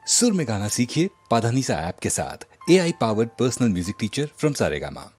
सुर में गाना सीखिए पाधानीसा ऐप के साथ। AI powered personal music teacher from Saregama.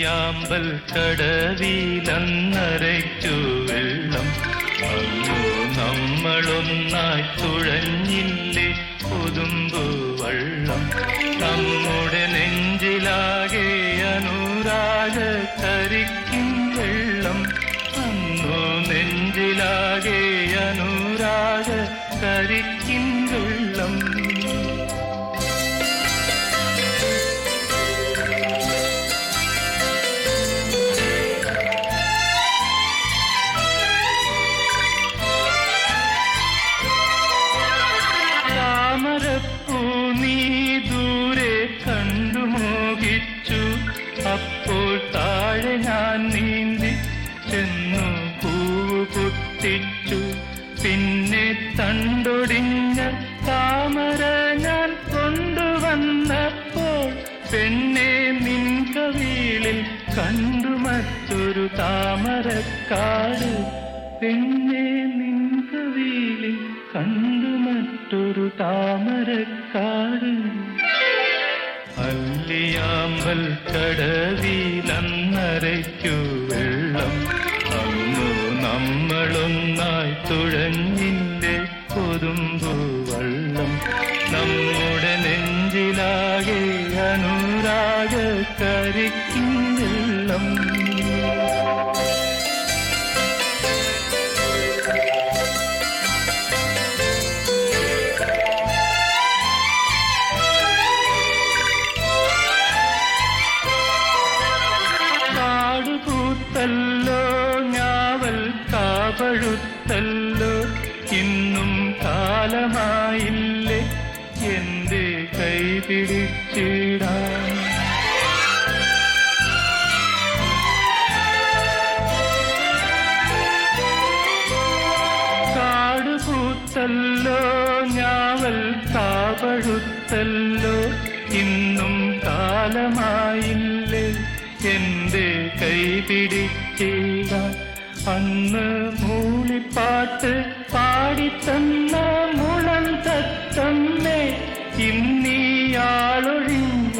അമ്പൽ കടവിലന്നരയ്ക്കു വെള്ളം അന്നു നമ്മളൊന്നായി തുഴഞ്ഞില്ലേ കൊതുമ്പു വള്ളം നമ്മുടെ നെഞ്ചിലാകെ അനുരാഗ കരിക്കും വെള്ളം അന്നു നെഞ്ചിലാകെ അനുരാഗ കരിക്കും വെള്ളം താമരപ്പൂ നീ ദൂരെ കണ്ടു മോഹിച്ചു അപ്പോൾ താഴെ ഞാൻ നീന്തി ചെന്നു പൂവ് പൊട്ടിച്ചു പിന്നെ തണ്ടൊടിഞ്ഞ താമര ഞാൻ കൊണ്ടുവന്നപ്പോൾ പെണ്ണെ നിൻ കവിളിൽ കണ്ടു മറ്റൊരു താമരക്കാട് പെണ്ണെ നിൻ കവിളിൽ കണ്ടു മറ്റൊരു താമരക്കാട് അല്ലിയാമ്പൽ കടവിലന്നരയ്ക്കു വെള്ളം അന്നു നമ്മളൊന്നായി തുഴഞ്ഞിന്റെ കൊതുമ്പു വള്ളം നമ്മുടെ നെഞ്ചിലാകെ അനുരാഗ കരിക്കും വെള്ളം പൂത്തല്ലോ ഞാവൽ കാപഴുത്തല്ലോ ഇന്നും കാലമായില്ലേ എന്റെ കൈ പിടിച്ചിടാൻ കാട് പൂത്തല്ലോ ഞാവൽ കാപഴുത്തല്ലോ ഇന്നും കാലമായില്ലേ എന്റെ കൈ പിടിച്ചിടാൻ അന്ന് മൂളിപ്പാട്ട് പാടിത്തന്ന മുളം തത്തമ്മേ ഇന്നീയാളൊഴിഞ്ഞ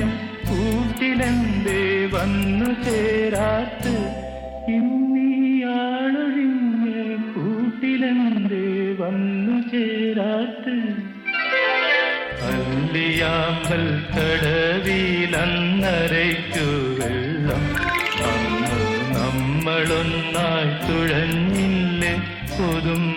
കൂട്ടിലെന്തേ വന്നു ചേരാത്ത് ഇന്നീയാളൊഴിഞ്ഞ കൂട്ടിലെന്തേ വന്നു ചേരാത്ത് അല്ലിയാമ്പൽ കടവിലന്നരയ്ക്കു വെള്ളം അന്നു നമ്മളൊന്നായി തുഴഞ്ഞില്ലേ കൊതുമ്പു